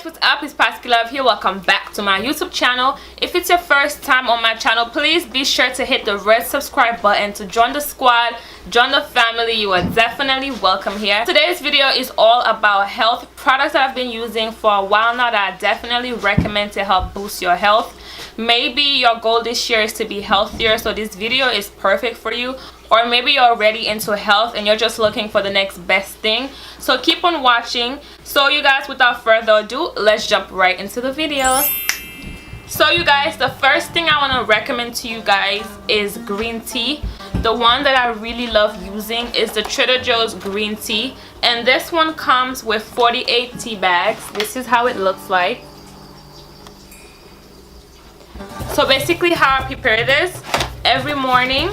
guys, what's up? It's Pascale here. Welcome back to my YouTube channel. If it's your first time on my channel, please be sure to hit the red subscribe button to join the squad, join the family. You are definitely welcome here. Today's video is all about health products that I've been using for a while now that I definitely recommend to help boost your health. Maybe your goal this year is to be healthier, so this video is perfect for you. Or maybe you're already into health and you're just looking for the next best thing. So keep on watching. So you guys, without further ado, let's jump right into the video. So you guys, the first thing I want to recommend to you guys is green tea. The one that I really love using is the Trader Joe's green tea. And this one comes with 48 tea bags. This is how it looks like. So basically how I prepare this, every morning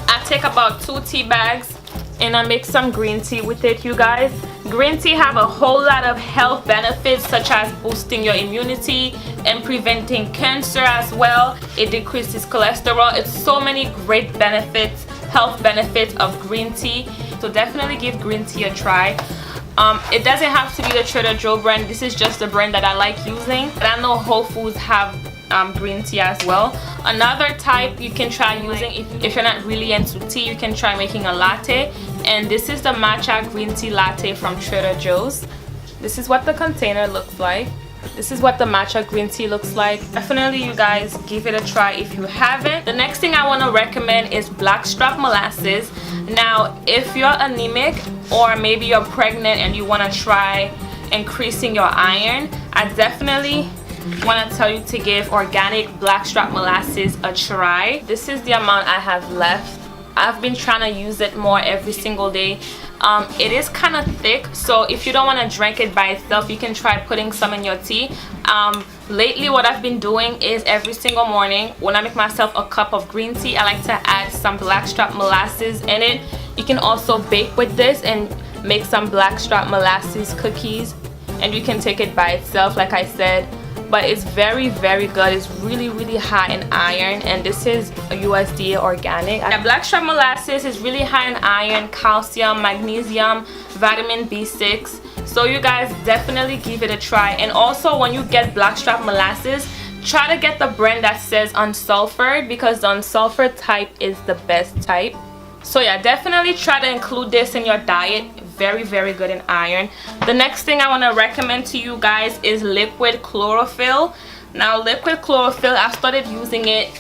I take about 2 tea bags and I make some green tea with it, you guys. Green tea have a whole lot of health benefits, such as boosting your immunity and preventing cancer as well. It decreases cholesterol. It's so many great benefits, health benefits of green tea. So definitely give green tea a try. It doesn't have to be the Trader Joe brand. This is just the brand that I like using. But I know Whole Foods have green tea as well. Another type you can try using, if you're not really into tea, you can try making a latte. And this is the matcha green tea latte from Trader Joe's. This is what the container looks like. This is what the matcha green tea looks like. Definitely, you guys, give it a try if you haven't. The next thing I want to recommend is blackstrap molasses. Now, if you're anemic or maybe you're pregnant and you want to try increasing your iron, I definitely want to tell you to give organic blackstrap molasses a try. This is the amount I have left. I've been trying to use it more every single day. It is kind of thick, so if you don't want to drink it by itself, you can try putting some in your tea. Lately what I've been doing is every single morning when I make myself a cup of green tea, I like to add some blackstrap molasses in it. You can also bake with this and make some blackstrap molasses cookies, and you can take it by itself like I said. But it's very good. It's really high in iron, and this is a USDA organic. Blackstrap molasses is really high in iron, calcium, magnesium, vitamin B6. So you guys definitely give it a try. And also, when you get blackstrap molasses, try to get the brand that says unsulfured, because the unsulfured type is the best type. So yeah, definitely try to include this in your diet. Very good in iron. The next thing I want to recommend to you guys is liquid chlorophyll. Now, liquid chlorophyll, I started using it,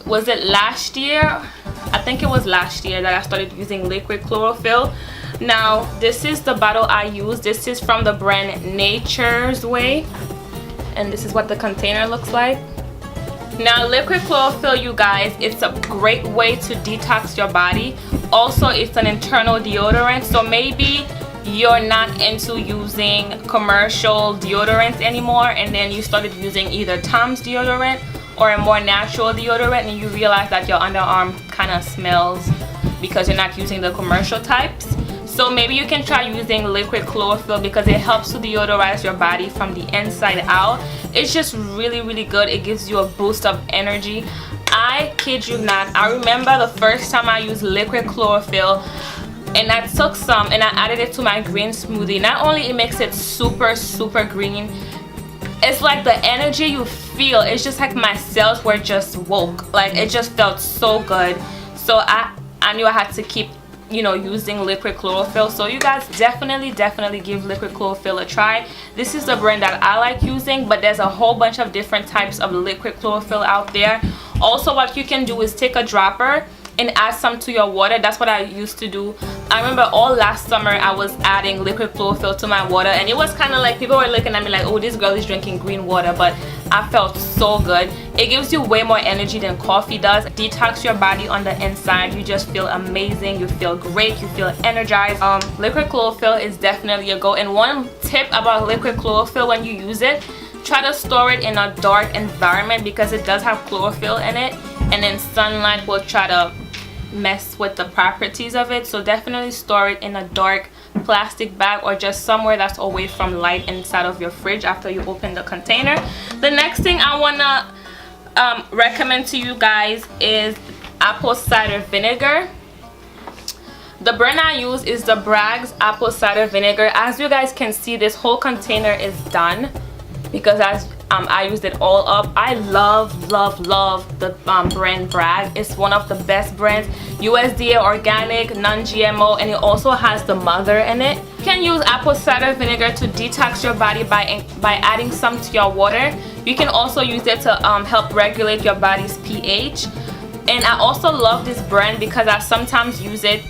was it last year? I think it was last year that I started using liquid chlorophyll. Now, this is the bottle I use. This is from the brand Nature's Way, and this is what the container looks like. Now, liquid chlorophyll, you guys, it's a great way to detox your body. Also, it's an internal deodorant, so maybe you're not into using commercial deodorants anymore, and then you started using either Tom's deodorant or a more natural deodorant, and you realize that your underarm kind of smells because you're not using the commercial types. So maybe you can try using liquid chlorophyll, because it helps to deodorize your body from the inside out. It's just really good. It gives you a boost of energy. I kid you not, I remember the first time I used liquid chlorophyll, and I took some and I added it to my green smoothie. Not only it makes it super green, it's like the energy you feel, it's just like my cells were just woke. Like, it just felt so good. So I knew I had to keep, you know, using liquid chlorophyll. So you guys definitely give liquid chlorophyll a try. This is the brand that I like using, but there's a whole bunch of different types of liquid chlorophyll out there. Also, what you can do is take a dropper and add some to your water. That's what I used to do. I remember all last summer I was adding liquid chlorophyll to my water, and it was kind of like people were looking at me like, oh, this girl is drinking green water, but I felt so good. It gives you way more energy than coffee does. Detox your body on the inside. You just feel amazing. You feel great. You feel energized. Liquid chlorophyll is definitely a go. And one tip about liquid chlorophyll, when you use it, try to store it in a dark environment, because it does have chlorophyll in it, and then sunlight will try to mess with the properties of it. So definitely store it in a dark plastic bag, or just somewhere that's away from light inside of your fridge after you open the container. The next thing I want to recommend to you guys is apple cider vinegar. The brand I use is the Bragg's apple cider vinegar. As you guys can see, this whole container is done because I used it all up. I love the brand Bragg. It's one of the best brands. USDA organic, non-GMO, and it also has the mother in it. You can use apple cider vinegar to detox your body by adding some to your water. You can also use it to help regulate your body's pH. And I also love this brand because I sometimes use it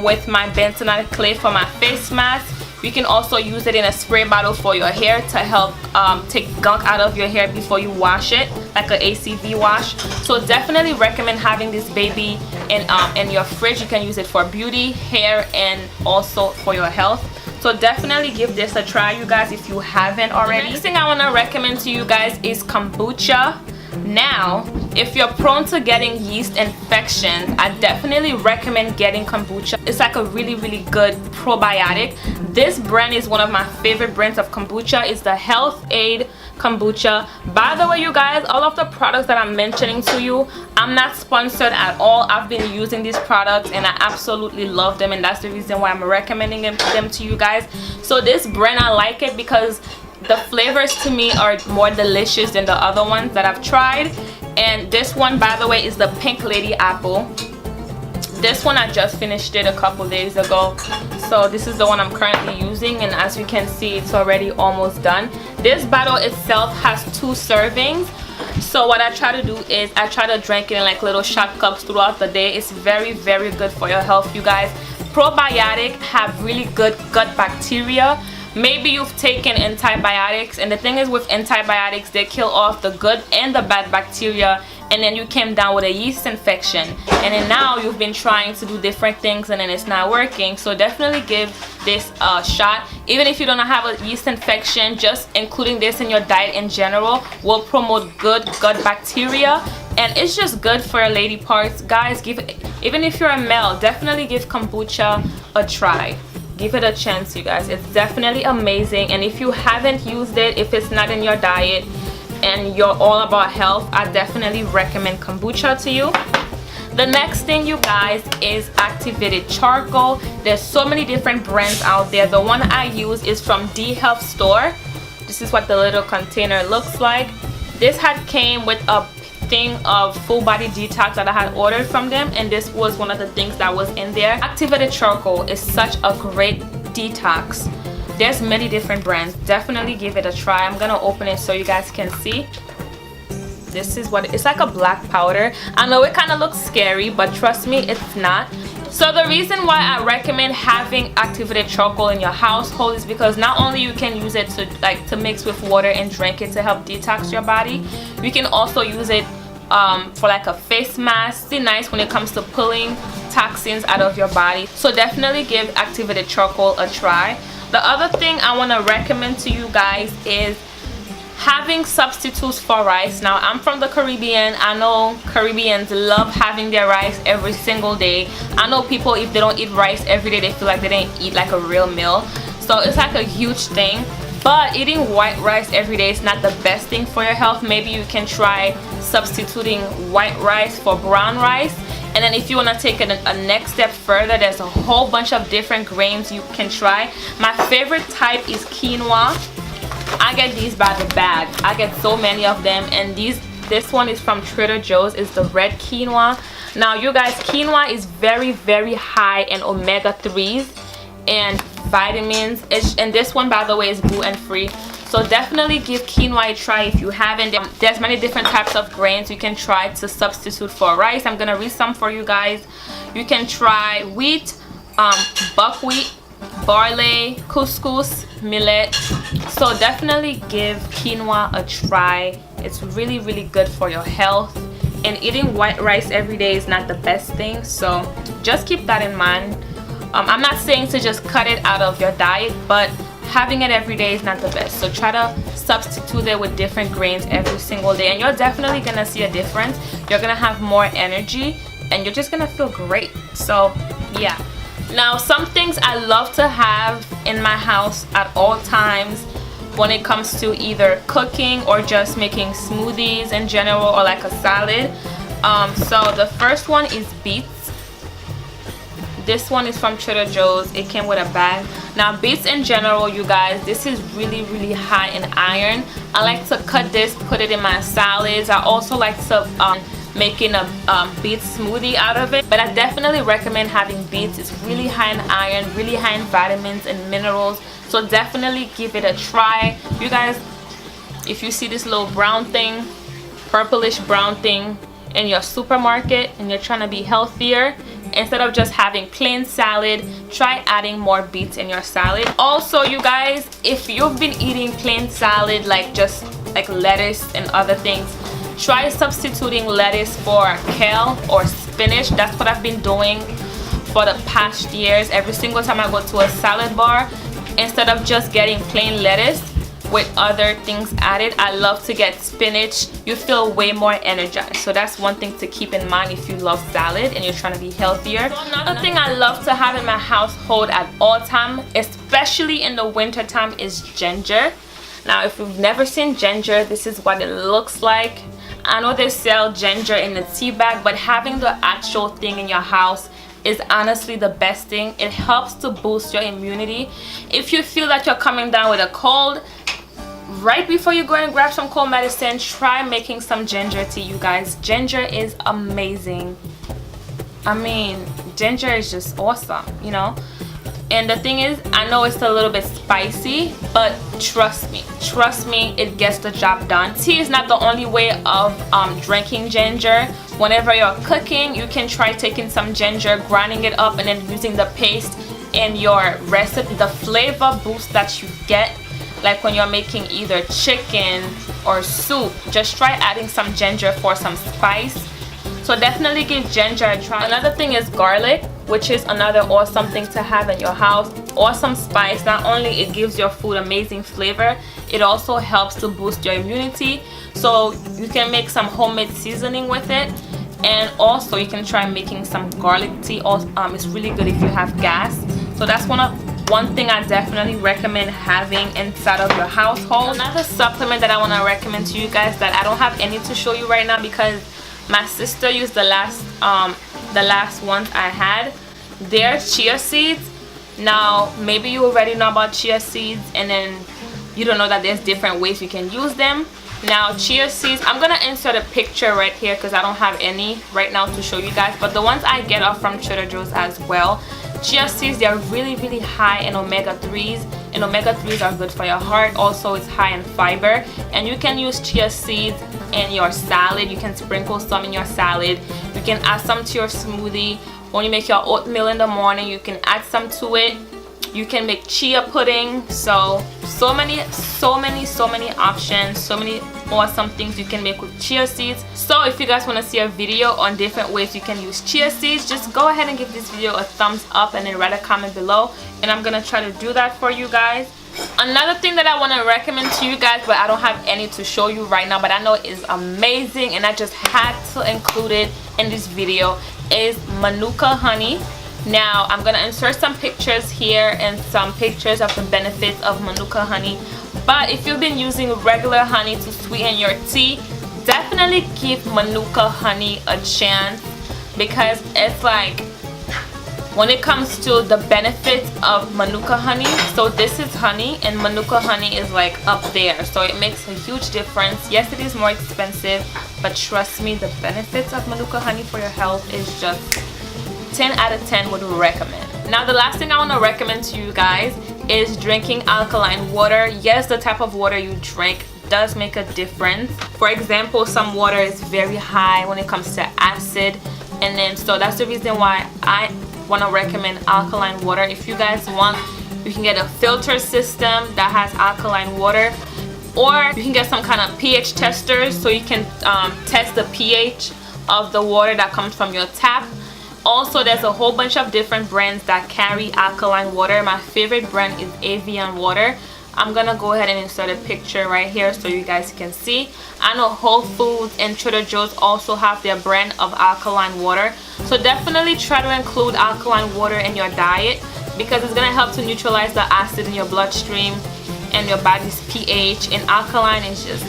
with my bentonite clay for my face mask. You can also use it in a spray bottle for your hair to help take gunk out of your hair before you wash it, like an ACV wash. So definitely recommend having this baby in your fridge. You can use it for beauty, hair, and also for your health. So definitely give this a try, you guys, if you haven't already. The next thing I want to recommend to you guys is kombucha. Now, if you're prone to getting yeast infections, I definitely recommend getting kombucha. It's like a really good probiotic. This brand is one of my favorite brands of kombucha. It's the Health Aid kombucha. By the way, you guys, all of the products that I'm mentioning to you, I'm not sponsored at all. I've been using these products and I absolutely love them, and that's the reason why I'm recommending them to you guys. So this brand, I like it because the flavors to me are more delicious than the other ones that I've tried. And this one, by the way, is the Pink Lady Apple. This one I just finished it a couple days ago, so this is the one I'm currently using, and as you can see, it's already almost done. This bottle itself has 2 servings, so what I try to do is I try to drink it in like little shot cups throughout the day. It's very good for your health, you guys. Probiotic have really good gut bacteria. Maybe you've taken antibiotics, and the thing is with antibiotics, they kill off the good and the bad bacteria, and then you came down with a yeast infection, and then now you've been trying to do different things and then it's not working. So definitely give this a shot. Even if you don't have a yeast infection, just including this in your diet in general will promote good gut bacteria, and it's just good for your lady parts. Guys, even if you're a male, definitely give kombucha a try. Give it a chance, you guys. It's definitely amazing, and if you haven't used it, if it's not in your diet and you're all about health, I definitely recommend kombucha to you. The next thing, you guys, is activated charcoal. There's so many different brands out there. The one I use is from D Health Store. This is what the little container looks like. This had came with a thing of full body detox that I had ordered from them, and this was one of the things that was in there. Activated charcoal is such a great detox. There's many different brands. Definitely give it a try. I'm gonna open it so you guys can see. This is what it's like, a black powder. I know it kind of looks scary, but trust me, it's not. So the reason why I recommend having activated charcoal in your household is because not only you can use it to mix with water and drink it to help detox your body, you can also use it for like a face mask. It's nice when it comes to pulling toxins out of your body. So definitely give activated charcoal a try. The other thing I want to recommend to you guys is having substitutes for rice. Now, I'm from the Caribbean. I know Caribbeans love having their rice every single day. I know people, if they don't eat rice every day, they feel like they didn't eat like a real meal. So it's like a huge thing. But eating white rice every day is not the best thing for your health. Maybe you can try substituting white rice for brown rice. And then if you want to take it a next step further, there's a whole bunch of different grains you can try. My favorite type is quinoa. I get these by the bag. I get so many of them, and this one is from Trader Joe's. It's the red quinoa. Now, you guys, quinoa is very high in omega-3s and vitamins, and this one, by the way, is gluten-free. So definitely give quinoa a try if you haven't. There's many different types of grains you can try to substitute for rice. I'm gonna read some for you guys. You can try wheat, buckwheat, barley, couscous, millet. So definitely give quinoa a try. It's really good for your health, and eating white rice every day is not the best thing, so just keep that in mind. I'm not saying to just cut it out of your diet, but having it every day is not the best. So try to substitute it with different grains every single day, and you're definitely gonna see a difference. You're gonna have more energy, and you're just gonna feel great. So yeah. Now, some things I love to have in my house at all times when it comes to either cooking or just making smoothies in general, or like a salad. So the first one is beets. this one is from Trader Joe's. It came with a bag. Now beets in general, you guys, this is really high in iron. I like to cut this, put it in my salads. I also like to making a beet smoothie out of it, but I definitely recommend having beets. It's really high in iron, really high in vitamins and minerals, so definitely give it a try. You guys, if you see this little brown thing, purplish brown thing in your supermarket and you're trying to be healthier, instead of just having plain salad, try adding more beets in your salad. Also, you guys, if you've been eating plain salad like just like lettuce and other things, try substituting lettuce for kale or spinach. That's what I've been doing for the past years. Every single time I go to a salad bar, instead of just getting plain lettuce with other things added, I love to get spinach. You feel way more energized. So that's one thing to keep in mind if you love salad and you're trying to be healthier. So another thing I love to have in my household at all time, especially in the winter time, is ginger. Now if you've never seen ginger, this is what it looks like. I know they sell ginger in a tea bag, but having the actual thing in your house is honestly the best thing. It helps to boost your immunity. If you feel that you're coming down with a cold, right before you go and grab some cold medicine, try making some ginger tea, you guys. Ginger is amazing. I mean, ginger is just awesome, you know. And the thing is, I know it's a little bit spicy, but trust me, it gets the job done. Tea is not the only way of drinking ginger. Whenever you're cooking, you can try taking some ginger, grinding it up, and then using the paste in your recipe. The flavor boost that you get, like when you're making either chicken or soup, just try adding some ginger for some spice. So definitely give ginger a try. Another thing is garlic, which is another awesome thing to have in your house. Awesome spice. Not only it gives your food amazing flavor, it also helps to boost your immunity. So you can make some homemade seasoning with it, and also you can try making some garlic tea. It's really good if you have gas. So that's one thing I definitely recommend having inside of your household. Another supplement that I want to recommend to you guys that I don't have any to show you right now because my sister used the last ones I had. They're chia seeds. Now maybe you already know about chia seeds and then you don't know that there's different ways you can use them. Now chia seeds, I'm gonna insert a picture right here because I don't have any right now to show you guys, but the ones I get are from Trader Joe's as well. Chia seeds, they're really high in omega-3s, and omega-3s are good for your heart. Also, it's high in fiber, and you can use chia seeds in your salad. You can sprinkle some in your salad. You can add some to your smoothie. When you make your oatmeal in the morning, you can add some to it. You can make chia pudding. So many options, so many awesome things you can make with chia seeds. So if you guys want to see a video on different ways you can use chia seeds, just go ahead and give this video a thumbs up and then write a comment below, and I'm gonna try to do that for you guys. Another thing that I want to recommend to you guys, but I don't have any to show you right now, but I know it is amazing and I just had to include it in this video, is Manuka honey. Now I'm gonna insert some pictures here and some pictures of the benefits of Manuka honey. But if you've been using regular honey to sweeten your tea, definitely give Manuka honey a chance, because it's like, when it comes to the benefits of Manuka honey, so this is honey and Manuka honey is like up there, so it makes a huge difference. Yes, it is more expensive, but trust me, the benefits of Manuka honey for your health is just 10 out of 10 would recommend. Now the last thing I want to recommend to you guys is drinking alkaline water. Yes, the type of water you drink does make a difference. For example, some water is very high when it comes to acid, and then so that's the reason why I want to recommend alkaline water. If you guys want, you can get a filter system that has alkaline water, or you can get some kind of pH testers so you can test the pH of the water that comes from your tap. Also, there's a whole bunch of different brands that carry alkaline water. My favorite brand is Avian Water. I'm gonna go ahead and insert a picture right here so you guys can see. I know Whole Foods and Trader Joe's also have their brand of alkaline water. So definitely try to include alkaline water in your diet, because it's gonna help to neutralize the acid in your bloodstream and your body's pH. And alkaline is just,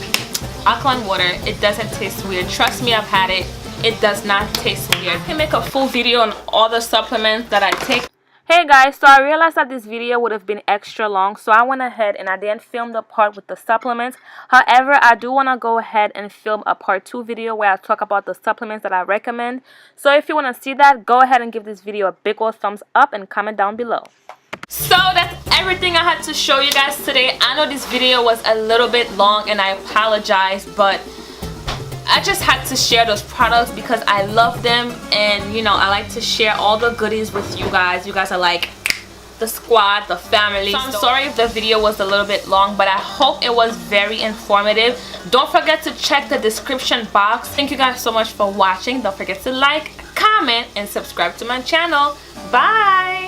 alkaline water, it doesn't taste weird. Trust me, I've had it. it does not taste weird. I can make a full video on all the supplements that I take. Hey guys, so I realized that this video would have been extra long, so I went ahead and I didn't film the part with the supplements. However, I do want to go ahead and film a part 2 video where I talk about the supplements that I recommend. So if you want to see that, go ahead and give this video a big old thumbs up and comment down below. So that's everything I had to show you guys today. I know this video was a little bit long and I apologize, but I just had to share those products because I love them, and you know, I like to share all the goodies with you guys. You guys are like the squad, the family. So I'm sorry if the video was a little bit long, but I hope it was very informative. Don't forget to check the description box. Thank you guys so much for watching. Don't forget to like, comment, and subscribe to my channel. Bye.